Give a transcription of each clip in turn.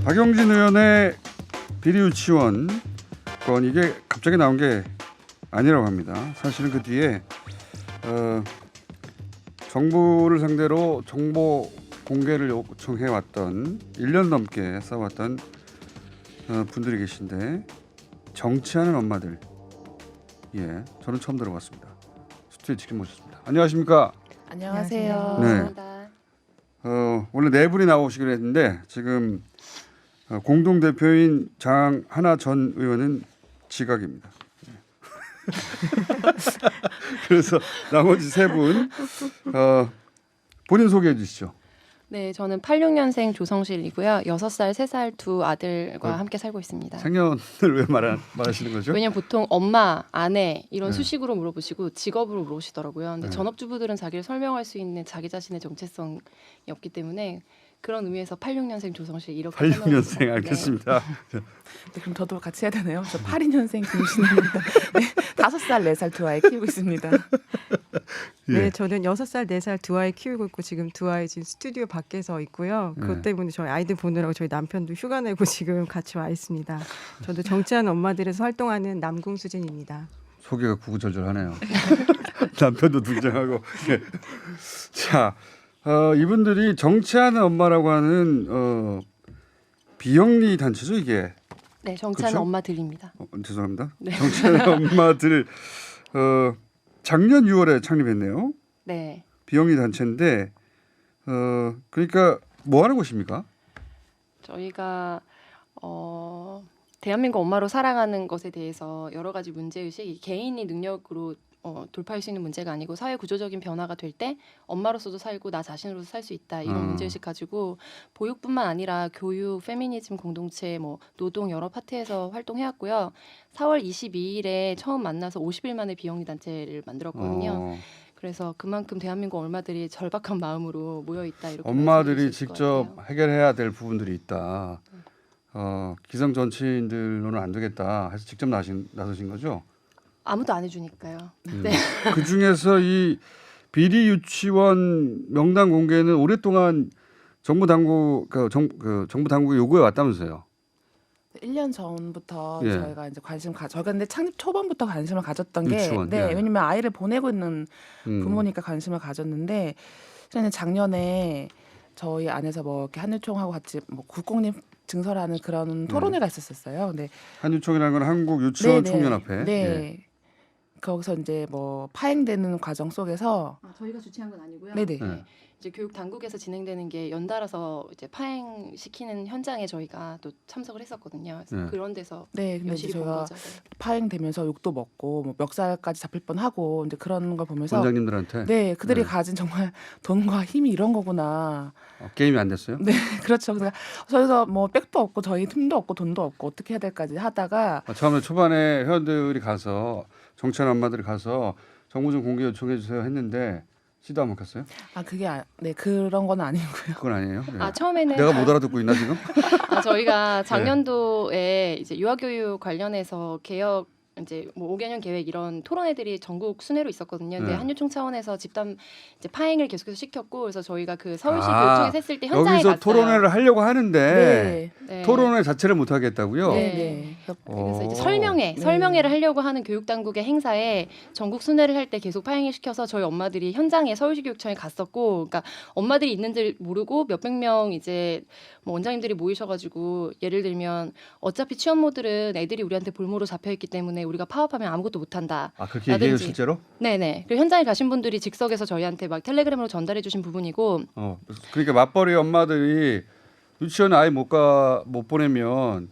박용진 의원의 비리 유치원 건 이게 갑자기 나온 게 아니라고 합니다. 사실은 그 뒤에 정부를 상대로 정보 공개를 요청해 왔던 1년 넘게 써왔던 분들이 계신데 정치하는 엄마들, 예, 저는 처음 들어봤습니다. 스튜디오에 직접 모셨습니다. 안녕하십니까? 안녕하세요. 네. 원래 네 분이 나오시기로 했는데 지금 공동 대표인 장하나 전 의원은 지각입니다. 그래서 나머지 세 분 본인 소개해 주시죠. 네, 저는 86년생 조성실이고요. 6살, 3살 두 아들과 함께 살고 있습니다. 생년을 왜 말하시는 거죠? 왜냐면 보통 엄마, 아내 이런 네. 수식으로 물어보시고 직업으로 물어보시더라고요. 근데 네. 전업주부들은 자기를 설명할 수 있는 자기 자신의 정체성이 없기 때문에 그런 의미에서 86년생 조성실 이렇게 86년생 설명을 알겠습니다. 네, 그럼 저도 같이 해야 되나요? 저 82년생 김신혜입니다. 네, 5살, 4살 두 아이 키우고 있습니다. 예. 네, 저는 6살, 4살 두 아이 키우고 있고 지금 두 아이 지금 스튜디오 밖에서 있고요. 그것 때문에 저희 아이들 보느라고 저희 남편도 휴가 내고 지금 같이 와 있습니다. 저도 정치하는 엄마들에서 활동하는 남궁수진입니다. 소개가 구구절절하네요. 남편도 등장하고. 예. 자, 이분들이 정치하는 엄마라고 하는 비영리 단체죠 이게. 네, 정치하는 그쵸? 엄마들입니다. 죄송합니다. 네. 정치하는 엄마들 작년 6월에 창립했네요. 네. 비영리 단체인데 그러니까 뭐 하는 곳입니까? 저희가 대한민국 엄마로 살아가는 것에 대해서 여러 가지 문제의식이 개인이 능력으로 돌파할 수 있는 문제가 아니고 사회 구조적인 변화가 될 때 엄마로서도 살고 나 자신으로서 살 수 있다 이런 문제의식 가지고 보육뿐만 아니라 교육, 페미니즘 공동체, 뭐 노동 여러 파트에서 활동해왔고요. 4월 22일에 처음 만나서 50일 만에 비영리 단체를 만들었거든요. 그래서 그만큼 대한민국 엄마들이 절박한 마음으로 모여 있다 이렇게 엄마들이 말씀드릴 수 있을 것 직접 같아요. 해결해야 될 부분들이 있다. 기성 정치인들로는 안 되겠다 해서 직접 나서신 거죠? 아무도 안 해주니까요. 네. 그 중에서 이 비리 유치원 명단 공개는 오랫동안 정부 당국 정부 당국이 요구해 왔다면서요? 1년 전부터 예. 저희가 이제 저희가 근데 창립 초반부터 관심을 가졌던 게 유치원, 네, 예. 왜냐면 아이를 보내고 있는 음. 부모니까 관심을 가졌는데 저는 작년에 저희 안에서 뭐 이렇게 한유총하고 같이 뭐 국공립 증설하는 그런 토론회가 있었어요. 근데 한유총이라는 건 한국 유치원 네네. 총연합회. 네. 예. 거기서 이제 뭐 파행되는 과정 속에서 저희가 주최한 건 아니고요. 네네. 네. 이제 교육 당국에서 진행되는 게 연달아서 이제 파행시키는 현장에 저희가 또 참석을 했었거든요. 그래서 네. 그런 데서 네, 근데 열심히 이제 본 저희가 거죠. 파행되면서 욕도 먹고 뭐 멱살까지 잡힐 뻔하고 이제 그런 걸 보면서 원장님들한테 네, 그들이 네. 가진 정말 돈과 힘이 이런 거구나. 게임이 안 됐어요? 네, 그렇죠. 그래서 저희가 뭐 백도 없고 저희 팀도 없고 돈도 없고 어떻게 해야 될까지 하다가 처음에 초반에 회원들이 가서 정치하는 엄마들이 가서 정부 좀 공개 요청해 주세요 했는데 시도 안 먹혔어요? 네, 그런 건 아니고요. 그건 아니에요. 예. 처음에는 내가 못 알아듣고 있나 지금? 저희가 작년도에 이제 유아교육 관련해서 개혁 이제 뭐 5개년 계획 이런 토론회들이 전국 순회로 있었거든요. 근데 네. 한유총 차원에서 집단 이제 파행을 계속해서 시켰고 그래서 저희가 그 서울시 아, 교육청에서 했을 때 현장에 여기서 갔어요. 토론회를 하려고 하는데 네. 네. 토론회 자체를 못 하겠다고요? 네, 네. 네. 그래서 이제 오. 설명회를 하려고 하는 교육 당국의 행사에 전국 순회를 할 때 계속 파행을 시켜서 저희 엄마들이 현장에 서울시 교육청에 갔었고, 그러니까 엄마들이 있는 줄 모르고 몇백 명 이제 뭐 원장님들이 모이셔가지고 예를 들면 어차피 취업모들은 애들이 우리한테 볼모로 잡혀 있기 때문에 우리가 파업하면 아무것도 못한다. 아 그렇게 얘기해요 라든지. 실제로? 네네. 그리고 현장에 가신 분들이 즉석에서 저희한테 막 텔레그램으로 전달해주신 부분이고. 그러니까 맞벌이 엄마들이 유치원 아이 못 보내면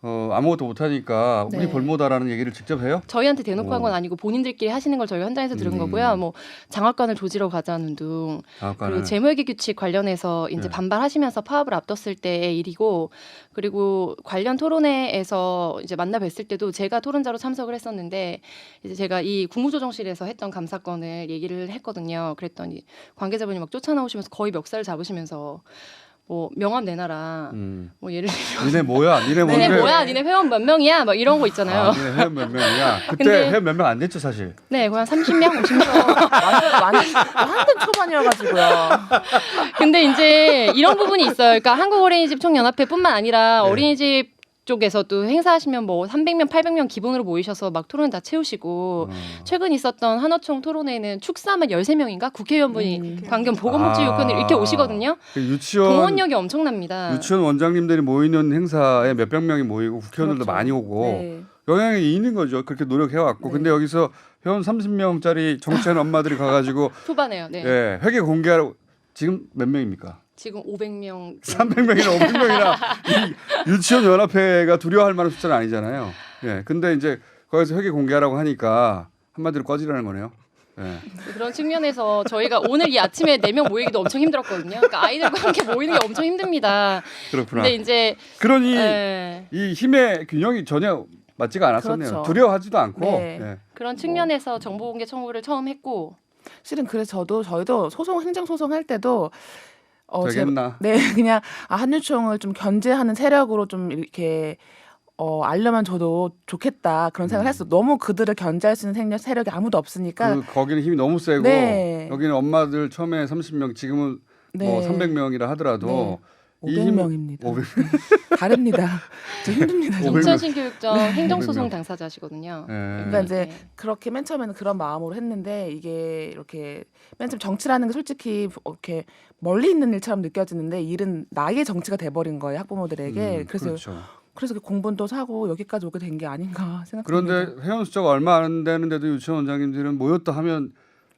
아무것도 못 하니까 우리 네. 볼모다라는 얘기를 직접 해요? 저희한테 대놓고 오. 한 건 아니고 본인들끼리 하시는 걸 저희가 현장에서 들은 거고요. 뭐 장학관을 조지러 가자는 둥, 그리고 재무회계 규칙 관련해서 이제 네. 반발하시면서 파업을 앞뒀을 때의 일이고, 그리고 관련 토론회에서 이제 만나 뵀을 때도 제가 토론자로 참석을 했었는데 이제 제가 이 국무조정실에서 했던 감사건을 얘기를 했거든요. 그랬더니 관계자분이 막 쫓아나오시면서 거의 멱살을 잡으시면서 뭐 명함 내놔라. 뭐 예를 들면 니네 뭐야? 니네 니네 뭔데? 뭐야? 니네 회원 몇 명이야? 막 이런 거 있잖아요. 아, 니네 회원 몇 명이야? 그때 근데- 회원 몇 명 안 됐죠 사실. 네, 그냥 30명, 50명. 완전 한참 초반이어가지고요. 근데 이제 이런 부분이 있어요. 그러니까 한국어린이집 총연합회뿐만 아니라 네. 어린이집 쪽에서도 행사하시면 뭐 300명, 800명 기본으로 모이셔서 막 토론 다 채우시고 최근 있었던 한어총 토론회는 축사만 13명인가 국회의원분이 관경 보건복지요건을 이렇게 오시거든요. 그 유치원 동원력이 엄청납니다. 유치원 원장님들이 모이는 행사에 몇백 명이 모이고 국회의원들도 그렇죠. 많이 오고 네. 영향이 있는 거죠. 그렇게 노력해왔고. 네. 근데 여기서 회원 30명짜리 정치하는 엄마들이 가가지고 초반에요. 네. 예, 회계 공개하라고 지금 몇 명입니까? 지금 500명. 300명이나 500명이나 유치원 연합회가 두려워할 만한 숫자는 아니잖아요. 예, 근데 이제 거기서 회계 공개하라고 하니까 한마디로 꺼지라는 거네요. 예. 그런 측면에서 저희가 오늘 이 아침에 4명 모이기도 엄청 힘들었거든요. 그러니까 아이들과 함께 모이는 게 엄청 힘듭니다. 그렇구나. 근데 이제 그러니 예, 이 힘의 균형이 전혀 맞지가 않았었네요. 그렇죠. 두려워하지도 않고. 네. 예. 그런 측면에서 정보공개 청구를 처음 했고 실은 그래서 저희도 행정 소송 할 때도 되겠나? 네, 그냥 한유총을 좀 견제하는 세력으로 좀 이렇게 알려면 저도 좋겠다 그런 생각을 했어. 너무 그들을 견제할 수 있는 세력이 아무도 없으니까. 거기는 힘이 너무 세고 네. 여기는 엄마들 처음에 30명 지금은 네. 뭐 300명이라 하더라도 네. 이 힘- 500명입니다. 500명. 다릅니다. 저 힘듭니다. 500 명. 인천신교육청 행정소송 당사자시거든요. 예. 그러니까 이제 네. 그렇게 맨 처음에는 그런 마음으로 했는데 이게 이렇게 맨 처음 정치라는 게 솔직히 이렇게 멀리 있는 일처럼 느껴지는데 일은 나의 정치가 돼버린 거예요 학부모들에게. 그래서 그렇죠. 그래서 공분도 사고 여기까지 오게 된 게 아닌가 생각합니다. 그런데 회원 숫자가 얼마 안 되는데도 유치원 원장님들은 모였다 하면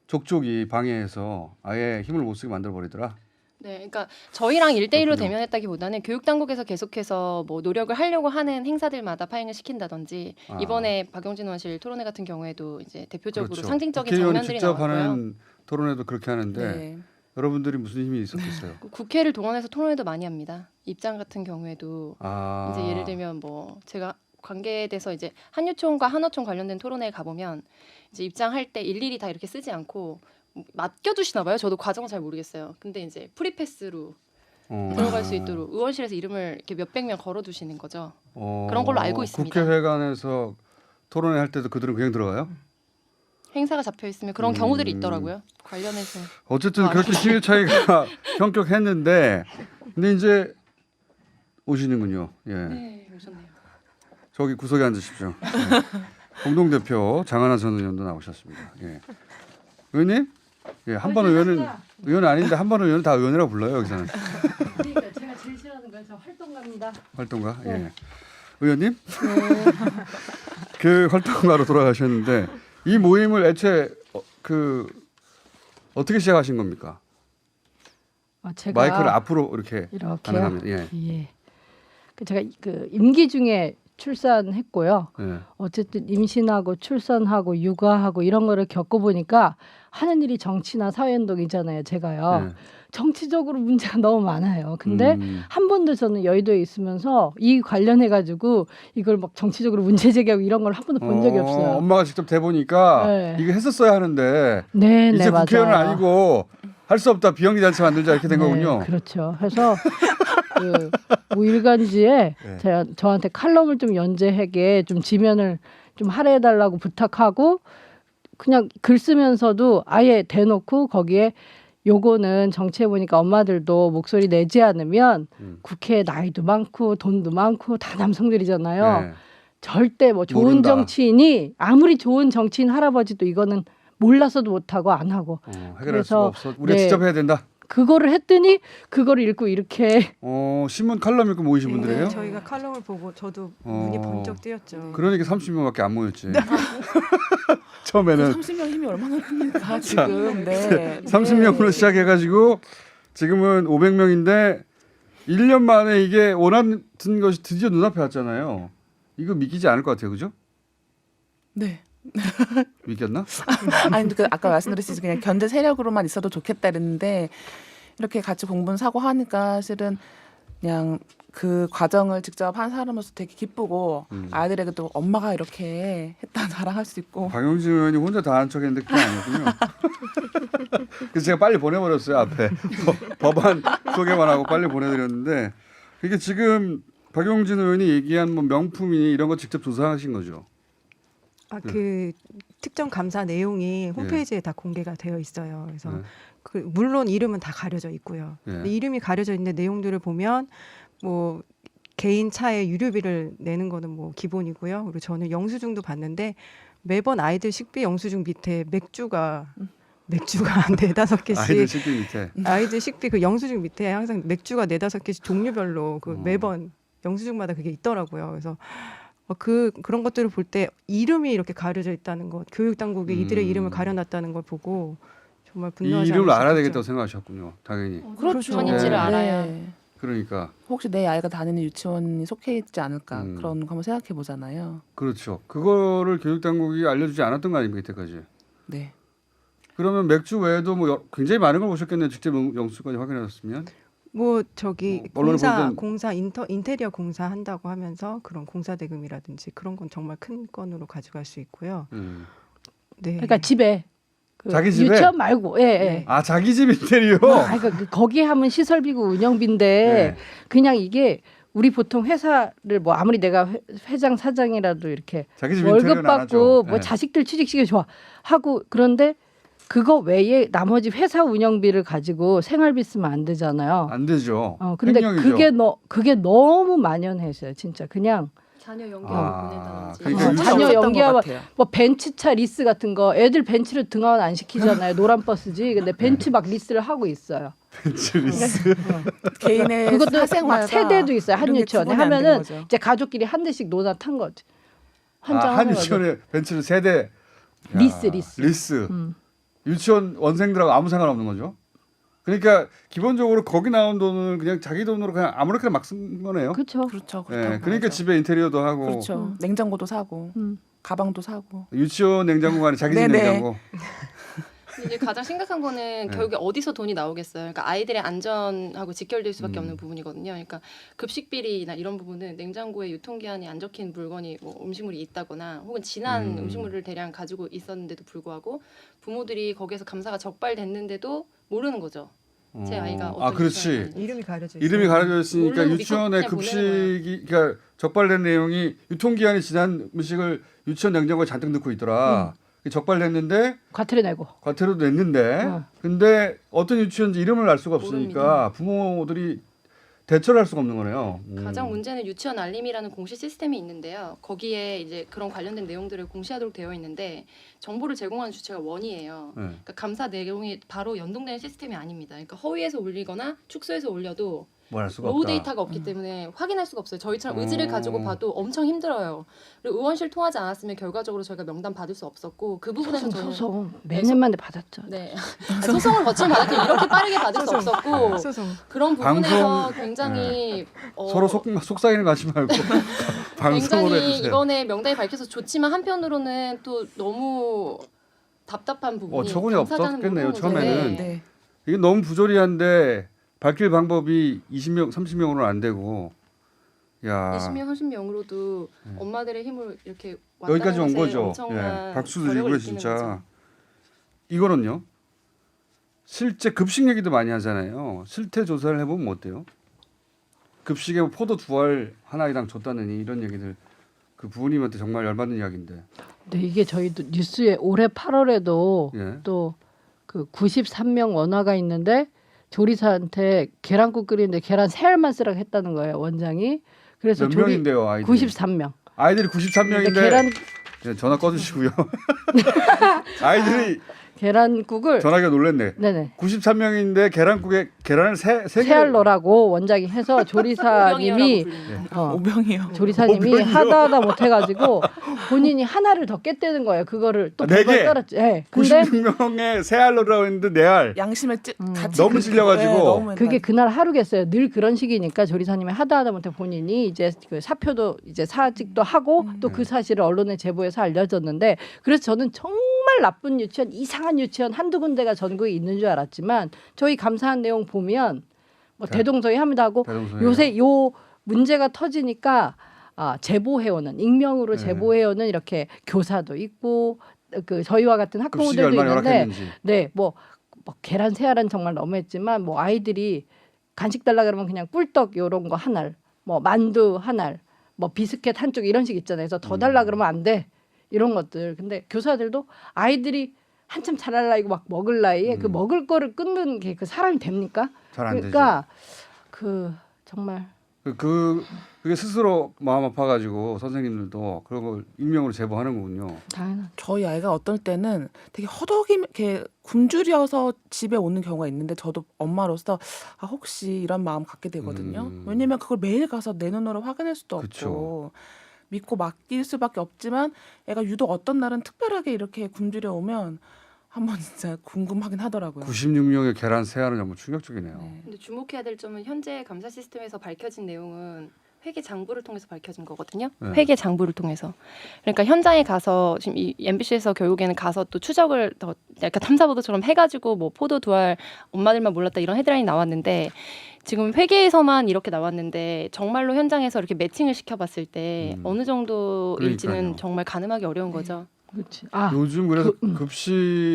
족족이 방해해서 아예 힘을 못 쓰게 만들어 버리더라. 네, 그러니까 저희랑 1대1로 그렇군요. 대면했다기보다는 교육당국에서 계속해서 뭐 노력을 하려고 하는 행사들마다 파행을 시킨다든지 아. 이번에 박용진 의원실 토론회 같은 경우에도 이제 대표적으로 그렇죠. 상징적인 국회의원이 장면들이 직접 나왔고요. 하는 토론회도 그렇게 하는데 네. 여러분들이 무슨 힘이 있었겠어요? 국회를 동원해서 토론회도 많이 합니다. 입장 같은 경우에도 아. 이제 예를 들면 뭐 제가 관계에 대해서 이제 한유총과 한어총 관련된 토론회에 가보면 이제 입장할 때 일일이 다 이렇게 쓰지 않고 맡겨두시나 봐요. 저도 과정은 잘 모르겠어요. 근데 이제 프리패스로 들어갈 수 있도록 의원실에서 이름을 이렇게 몇백 명 걸어두시는 거죠. 그런 걸로 알고 있습니다. 국회회관에서 토론회 할 때도 그들은 그냥 들어가요? 행사가 잡혀 있으면 그런 경우들이 있더라고요. 관련해서 어쨌든 그렇게 힘의 차이가 현격했는데 근데 이제 오시는군요. 예. 네, 오셨네요. 저기 구석에 앉으십시오. 예. 공동대표 장하나 전 의원도 나오셨습니다. 예. 의원님? 예, 한 번 의원 아닌데 한 번 의원은 다 의원이라고 불러요 여기서는. 그러니까 제가 제일 싫어하는 건 저 활동가입니다. 활동가. 예. 의원님? 그 활동가로 돌아가셨는데 이 모임을 애초에 어떻게 시작하신 겁니까? 제가 마이크를 앞으로 이렇게 이렇게요. 가능합니다. 예. 예. 제가 그 임기 중에 출산했고요. 예. 어쨌든 임신하고 출산하고 육아하고 이런 거를 겪어보니까 하는 일이 정치나 사회운동이잖아요. 제가요. 예. 정치적으로 문제가 너무 많아요. 근데 음. 한 번도 저는 여의도에 있으면서 이 관련해 가지고 이걸 막 정치적으로 문제 제기하고 이런 걸 한 번도 본 적이 없어요. 엄마가 직접 대보니까 네. 이거 했었어야 하는데 네, 이제 네, 국회의원은 맞아요. 아니고 할 수 없다 비영리 단체 만들자 이렇게 된 거군요. 그렇죠. 그래서 뭐 일간지에 네. 저한테 칼럼을 좀 연재하게 좀 지면을 좀 할애해달라고 부탁하고 그냥 글 쓰면서도 아예 대놓고 거기에 요거는 정치해 보니까 엄마들도 목소리 내지 않으면 국회에 나이도 많고 돈도 많고 다 남성들이잖아요. 네. 절대 뭐 좋은 모른다. 정치인이 아무리 좋은 정치인 할아버지도 이거는 몰라서도 못하고 안 하고 해결할 그래서, 수가 없어. 우리가 네. 직접 해야 된다. 그거를 했더니 그거를 읽고 이렇게 신문 칼럼 읽고 모이신 분들이에요? 네, 저희가 칼럼을 보고 저도 눈이 번쩍 뜨였죠. 그러니까 30명밖에 안 모였지. 네. 처음에는 30명 힘이 얼마나 큽니까 지금. 네. 30명으로 시작해가지고 지금은 500명인데 1년 만에 이게 원하는 것이 드디어 눈앞에 왔잖아요. 이거 믿기지 않을 것 같아요, 그죠? 네. 믿겼나? 아니 아까 말씀드렸듯이 그냥 견제 세력으로만 있어도 좋겠다 그랬는데 이렇게 같이 공분 사고 하니까 실은 그냥 그 과정을 직접 한 사람으로서 되게 기쁘고 아이들에게 또 엄마가 이렇게 했다 자랑할 수 있고. 박용진 의원이 혼자 다 한 척했는데 그게 아니군요. 그래서 제가 빨리 보내버렸어요 앞에 법안 소개만 하고 빨리 보내드렸는데 이게 지금 박용진 의원이 얘기한 뭐 명품이니 이런 거 직접 조사하신 거죠? 그 특정 감사 내용이 홈페이지에 다 공개가 되어 있어요. 그래서 네. 그 물론 이름은 다 가려져 있고요. 네. 근데 이름이 가려져 있는데 내용들을 보면 뭐 개인 차에 유류비를 내는 거는 뭐 기본이고요. 그리고 저는 영수증도 봤는데 매번 아이들 식비 영수증 밑에 맥주가 한 4-5개씩 아이들 식비 밑에. 아이들 식비 그 영수증 밑에 항상 맥주가 4-5개씩 종류별로 그 어. 매번 영수증마다 그게 있더라고요. 그래서 그런 것들을 볼 때 이름이 이렇게 가려져 있다는 것, 교육 당국이 이들의 이름을 가려놨다는 걸 보고 정말 이 분노하지 이름을 않을 수 알아야 없죠. 되겠다고 생각하셨군요. 당연히. 그렇죠. 주원인지를 네. 알아야. 그러니까 혹시 내 아이가 다니는 유치원이 속해 있지 않을까 음. 그런 거 한번 생각해 보잖아요. 그렇죠. 그거를 교육 당국이 알려주지 않았던 거 아닙니까 이때까지? 네. 그러면 맥주 외에도 뭐 굉장히 많은 걸 보셨겠네요. 직접 영수까지 확인하셨으면. 뭐 저기 뭐 언론에 보던- 공사 인테리어 공사 한다고 하면서 그런 공사 대금이라든지 그런 건 정말 큰 건으로 가져갈 수 있고요. 네. 그러니까 집에 그 자기 집에? 유치원 말고 예. 아 자기 집 인테리어. 그러니까 거기 하면 시설비고 운영비인데 네. 그냥 이게 우리 보통 회사를 뭐 아무리 내가 회장 사장이라도 이렇게 자기 집 월급 인테리어는 안 하죠. 받고 뭐 네. 자식들 취직시켜 좋아 하고 그런데 그거 외에 나머지 회사 운영비를 가지고 생활비 쓰면 안 되잖아요. 안 되죠. 근데 횡령이죠. 그게 너무 만연해서요. 진짜 그냥 자녀 연기하고 아, 보내다든지. 그러니까 그건 자녀 없었던 것 연기하고 같아요. 뭐 벤츠차 리스 같은 거 애들 벤츠를 등하원 안 시키잖아요. 노란 버스지. 근데 벤츠 막 리스를 하고 있어요. 벤츠리스. 개인의 그것도 사생활과 막 세대도 있어요. 한 이런 게 유치원에 구분이 안된 하면은 거죠. 이제 가족끼리 한 대씩 노나 탄 거지. 한 장 한 하는 거죠. 유치원에 벤츠를 세대. 리스. 리스. 유치원 원생들하고 아무 상관없는 거죠. 그러니까 기본적으로 거기 나온 돈을 그냥 자기 돈으로 그냥 아무렇게나 막 쓴 거네요. 그렇죠. 그렇죠. 예, 그렇다고 그러니까 봐야죠. 집에 인테리어도 하고 그렇죠. 냉장고도 사고 가방도 사고. 유치원 냉장고가 아니라 자기 집 네네. 냉장고. 이제 가장 심각한 거는 결국에 어디서 돈이 나오겠어요. 그러니까 아이들의 안전하고 직결될 수밖에 없는 부분이거든요. 그러니까 급식 비리나 이런 부분은 냉장고에 유통기한이 안 적힌 물건이 뭐 음식물이 있다거나 혹은 지난 음식물을 대량 가지고 있었는데도 불구하고 부모들이 거기에서 감사가 적발됐는데도 모르는 거죠. 제 아이가 어떤 그렇지. 유치원에 이름이 가려져 있어요. 이름이 가려져 있으니까 모르고 유치원의 그냥 보내는 급식이 그러니까 적발된 내용이 유통기한이 지난 음식을 유치원 냉장고에 잔뜩 넣고 있더라. 적발됐는데 과태료 내고. 과태료도 냈는데 근데 어떤 유치원인지 이름을 알 수가 없으니까 부모들이 대처를 할 수가 없는 거네요. 가장 문제는 유치원 알림이라는 공시 시스템이 있는데요. 거기에 이제 그런 관련된 내용들을 공시하도록 되어 있는데 정보를 제공하는 주체가 원이에요. 네. 그러니까 감사 내용이 바로 연동되는 시스템이 아닙니다. 그러니까 허위에서 올리거나 축소해서 올려도 뭘 할 수가 로우 없다. 데이터가 없기 때문에 확인할 수가 없어요. 저희처럼 의지를 가지고 봐도 엄청 힘들어요. 그리고 의원실 통하지 않았으면 결과적으로 저희가 명단 받을 수 없었고 그 부분에서 저는 소송 몇 년 만에 받았죠. 네 소송을 거치면 받았죠. 이렇게 빠르게 받을 수 없었고 소송. 그런 부분에서 방송- 굉장히 서로 속삭이는 거 하지 말고 방송으로 굉장히 해주세요. 이번에 명단이 밝혀서 좋지만 한편으로는 또 너무 답답한 부분이 처분이 감사자는 없었겠네요, 모르는 처음에는. 문제인데 네. 이게 너무 부조리한데 밝힐 방법이 20명, 30명으로는 안 되고. 야. 20명, 30명으로도 엄마들의 힘을 이렇게 여기까지 온 왔다는 것에 거죠. 엄청난 예, 박수 저력을 드리고요, 느끼는 진짜. 거죠. 이거는요. 실제 급식 얘기도 많이 하잖아요. 실태 조사를 해보면 어때요? 급식에 뭐 포도 2알 한 아이당 줬다느니 이런 얘기들 그 부모님한테 정말 열받는 이야기인데. 근데 이게 저희도 뉴스에 올해 8월에도 예. 또 그 93명 원화가 있는데 조리사한테 계란국 끓이는데 계란 3알만 쓰라고 했다는 거예요, 원장이. 그래서 몇 명인데요, 아이들? 93명. 아이들이 근데 93명인데 계란 네, 전화 꺼주시고요. 아이들이 계란국을 전화기가 놀랬네. 네네. 93명인데 계란국에 계란을 세 개. 세알 넣으라고 원장이 해서 조리사님이 오병이요. 조리사님이 오병이요? 하다 못해가지고 본인이 하나를 더 깼다는 거예요. 그거를 또 네 벌벌 개? 떨었지. 네. 근데 96명에 세 알로라고 했는데 네 알. 양심에 같이 너무 그렇게- 찔려가지고. 너무 그게 그날 하루겠어요. 늘 그런 식이니까 조리사님이 하다 못해 본인이 이제 그 사표도 이제 사직도 하고 또 그 사실을 언론에 제보해서 알려졌는데 그래서 저는 정말 나쁜 유치원, 이상한 유치원 한두 군데가 전국에 있는 줄 알았지만 저희 감사한 내용 보면 뭐 대동소이 하기도 하고 대동소이. 요새 요 문제가 터지니까 제보해오는 익명으로 네. 제보해오는 이렇게 교사도 있고 그 저희와 같은 급식이 학부모들도 얼마나 있는데 열악했는지. 네, 뭐 계란 세알은 정말 너무했지만 뭐 아이들이 간식 달라 그러면 그냥 꿀떡 요런 거 한 알, 뭐 만두 한 알, 뭐 비스켓 한 쪽 이런 식 있잖아요. 그래서 더 달라 그러면 안 돼. 이런 것들. 근데 교사들도 아이들이 한참 자랄 나이고 막 먹을 나이에 그 먹을 거를 끊는 게 그 사람이 됩니까? 잘 안 되죠. 그러니까 그 정말 그게 스스로 마음 아파가지고 선생님들도 그런 걸 익명으로 제보하는 거군요. 당연한. 저희 아이가 어떨 때는 되게 허덕이 이렇게 굶주려서 집에 오는 경우가 있는데 저도 엄마로서 혹시 이런 마음 갖게 되거든요. 왜냐면 그걸 매일 가서 내 눈으로 확인할 수도 그쵸. 없고 믿고 맡길 수밖에 없지만 애가 유독 어떤 날은 특별하게 이렇게 굶주려 오면 한번 진짜 궁금하긴 하더라고요. 96명의 계란 세알은 정말 충격적이네요. 네. 근데 주목해야 될 점은 현재 감사 시스템에서 밝혀진 내용은 회계 장부를 통해서 밝혀진 거거든요. 네. 회계 장부를 통해서. 그러니까 현장에 가서 지금 이 MBC에서 결국에는 가서 또 추적을 더 약간 탐사보도처럼 해가지고 뭐 포도 두알 엄마들만 몰랐다 이런 헤드라인이 나왔는데 지금 회계에서만 이렇게 나왔는데 정말로 현장에서 이렇게 매칭을 시켜봤을 때 어느 정도일지는 그러니까요. 정말 가늠하기 어려운 거죠. 그렇지. 요즘 그래서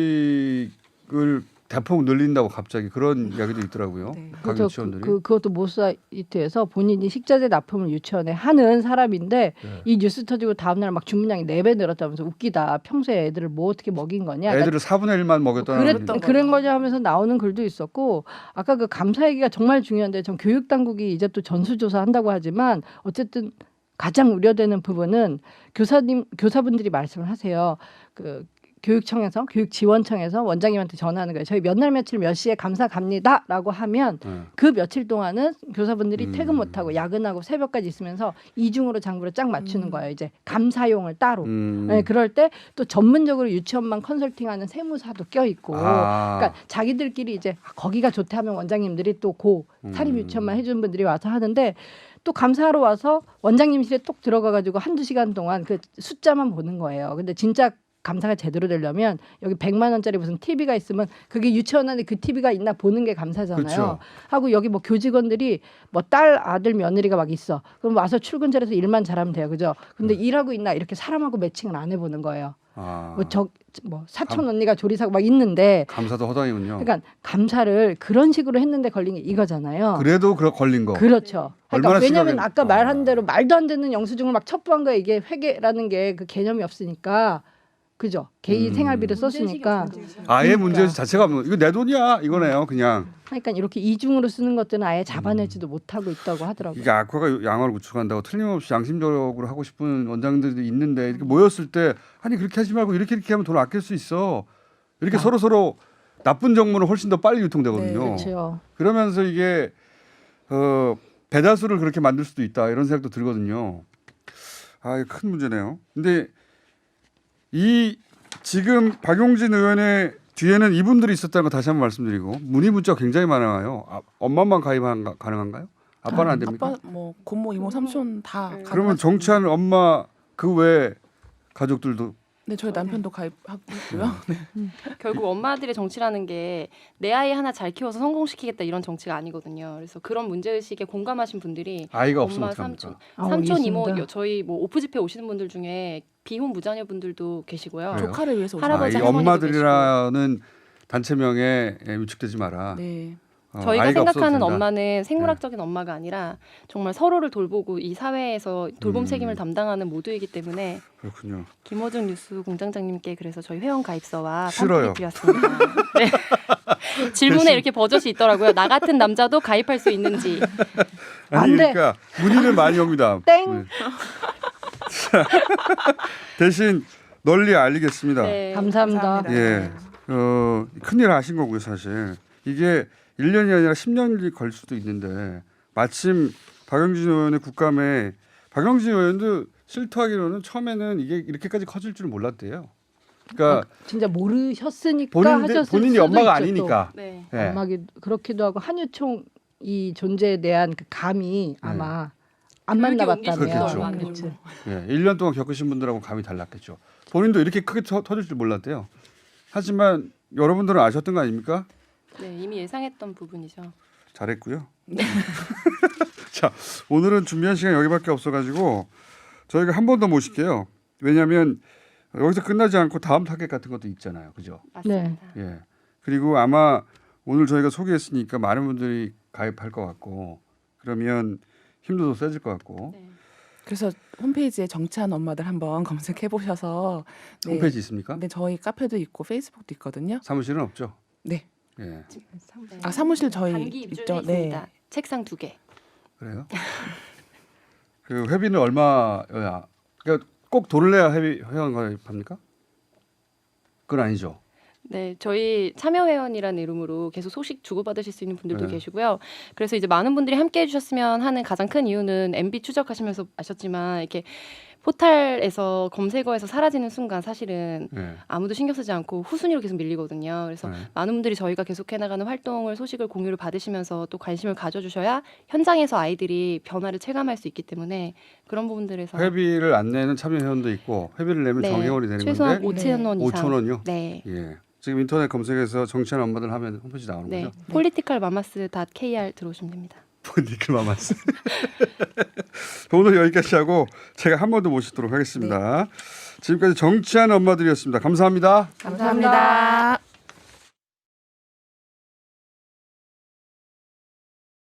급식을 대폭 늘린다고 갑자기 그런 이야기도 있더라고요. 네. 각 그래서 유치원들이. 그것도 모사이트에서 본인이 식자재 납품을 유치원에 하는 사람인데 네. 이 뉴스 터지고 다음날 막 주문량이 4배 늘었다면서 웃기다. 평소에 애들을 뭐 어떻게 먹인 거냐. 그러니까 애들을 4분의 1만 먹였다는 그랬던 얘기. 그런 거냐 하면서 나오는 글도 있었고 아까 그 감사 얘기가 정말 중요한데 전 교육 당국이 이제 또 전수조사 한다고 하지만 어쨌든 가장 우려되는 부분은 교사분들이 말씀을 하세요. 그 교육청에서 교육지원청에서 원장님한테 전화하는 거예요. 저희 몇 날 며칠 몇 시에 감사 갑니다라고 하면 그 며칠 동안은 교사분들이 퇴근 못하고 야근하고 새벽까지 있으면서 이중으로 장부를 쫙 맞추는 거예요. 이제 감사용을 따로. 네, 그럴 때 또 전문적으로 유치원만 컨설팅하는 세무사도 껴 있고, 그러니까 자기들끼리 이제 거기가 좋다 하면 원장님들이 또 사립 유치원만 해주는 분들이 와서 하는데. 또 감사하러 와서 원장님실에 톡 들어가가지고 1-2시간 동안 그 숫자만 보는 거예요. 근데 진짜 감사가 제대로 되려면 여기 100만 원짜리 무슨 TV가 있으면 그게 유치원 안에 그 TV가 있나 보는 게 감사잖아요. 그렇죠. 하고 여기 뭐 교직원들이 뭐 딸, 아들, 며느리가 막 있어. 그럼 와서 출근 잘해서 일만 잘하면 돼요. 그죠? 근데 일하고 있나 이렇게 사람하고 매칭을 안 해보는 거예요. 뭐 사촌 언니가 조리사고 막 있는데 감사도 허당이군요. 그러니까 감사를 그런 식으로 했는데 걸린 게 이거잖아요. 그래도 걸린 거. 그렇죠. 얼마나 그러니까 왜냐하면 심하게- 아까 말한 대로 말도 안 되는 영수증을 막 첩부한 거에 이게 회계라는 게 그 개념이 없으니까 그죠? 개인 생활비를 썼으니까 아예 그러니까. 문제 자체가 없는 이거 내 돈이야 이거네요. 그냥 그러니까 이렇게 이중으로 쓰는 것들은 아예 잡아내지도 못하고 있다고 하더라고요. 이게 악화가 양화를 구축한다고 틀림없이 양심적으로 하고 싶은 원장들이 있는데 이렇게 모였을 때 아니 그렇게 하지 말고 이렇게 하면 돈 아낄 수 있어. 이렇게 서로 나쁜 정보는 훨씬 더 빨리 유통되거든요. 네, 그렇죠. 그러면서 이게 배다수를 그렇게 만들 수도 있다 이런 생각도 들거든요. 아, 이거 큰 문제네요. 근데 이 지금 박용진 의원의 뒤에는 이분들이 있었다는 거 다시 한번 말씀드리고 문의 문자가 굉장히 많아요. 엄마만 가입 가능한가요? 아빠는 안 됩니까? 아빠 뭐 고모, 이모, 삼촌 다. 그러면 가능하죠. 정치하는 엄마 그 외 가족들도 네, 저희 남편도 가입하고 있고요. 네. 결국 엄마들의 정치라는 게 내 아이 하나 잘 키워서 성공시키겠다 이런 정치가 아니거든요. 그래서 그런 문제의식에 공감하신 분들이 아이가 없으면 엄마, 어떡합니까? 삼촌, 이모, 있습니다. 저희 뭐 오프 집회 오시는 분들 중에 비혼 무자녀 분들도 계시고요. 그래요? 조카를 위해서 오신 할아버지, 이 거예요. 할머니도 엄마들이라는 단체명에 위축되지 마라. 네. 저희가 아이가 없어도 생각하는 된다. 엄마는 생물학적인 엄마가 아니라 정말 서로를 돌보고 이 사회에서 돌봄 책임을 담당하는 모두이기 때문에 그렇군요. 김호중 뉴스 공장장님께 그래서 저희 회원 가입서와 싫어요. 팜플렛 드렸습니다. 네. 질문에 이렇게 버젓이 있더라고요. 나 같은 남자도 가입할 수 있는지. 아니 안 돼. 그러니까 문의는 많이 옵니다. 땡. 네. 자, 대신 널리 알리겠습니다. 네. 감사합니다. 예, 큰일 하신 거고요, 사실. 이게 1년이 아니라 10년이 걸 수도 있는데 마침 박용진 의원의 국감에 박용진 의원도 실토하기로는 처음에는 이게 이렇게까지 커질 줄은 몰랐대요. 그러니까 진짜 모르셨으니까 하셨을 본인이 수도 엄마가 있죠, 네. 아니니까. 또. 예. 엄마기 그렇기도 하고 한유총 이 존재에 대한 그 감이 아마 안 교육이 만나봤다면 옮길 수도 안 그렇지. 되고. 예, 1년 동안 겪으신 분들하고 감이 달랐겠죠. 본인도 이렇게 크게 터질 줄 몰랐대요. 하지만 여러분들은 아셨던 거 아닙니까? 네, 이미 예상했던 부분이죠. 잘했고요. 자, 오늘은 준비한 시간 여기밖에 없어가지고 저희가 한 번 더 모실게요. 왜냐하면 여기서 끝나지 않고 다음 타겟 같은 것도 있잖아요, 그죠? 맞습니다. 예. 그리고 아마 오늘 저희가 소개했으니까 많은 분들이 가입할 것 같고 그러면 힘도 더 세질 것 같고 네. 그래서 홈페이지에 정치하는 엄마들 한번 검색해 보셔서 홈페이지 있습니까? 네, 저희 카페도 있고 페이스북도 있거든요. 사무실은 없죠? 네. 예. 네. 아, 사무실 저희 단기 입주돼 있죠. 있습니다. 네. 책상 2개. 그래요? 그 회비는 얼마여야? 그러니까 꼭 돈을 내야 회원 가입합니까? 그건 아니죠. 네, 저희 참여회원이라는 이름으로 계속 소식 주고받으실 수 있는 분들도 네. 계시고요. 그래서 이제 많은 분들이 함께 해주셨으면 하는 가장 큰 이유는 MB 추적하시면서 아셨지만 이렇게 포탈에서 검색어에서 사라지는 순간 사실은 예. 아무도 신경 쓰지 않고 후순위로 계속 밀리거든요. 그래서 네. 많은 분들이 저희가 계속해 나가는 활동을 소식을 공유를 받으시면서 또 관심을 가져주셔야 현장에서 아이들이 변화를 체감할 수 있기 때문에 그런 부분들에서 회비를 안 내는 참여 회원도 있고 회비를 내면 네, 정회원이 되는 최소한 건데 5천 원 이상. 5천 원이요? 네. 예. 지금 인터넷 검색해서 정치하는 엄마들 하면 홈페이지 나오는 네. 거죠? politicalmamas.kr 들어오시면 됩니다. 니클 마마스. 오늘 여기까지 하고 제가 한 번 더 모시도록 하겠습니다. 지금까지 정치하는 엄마들이었습니다. 감사합니다. 감사합니다.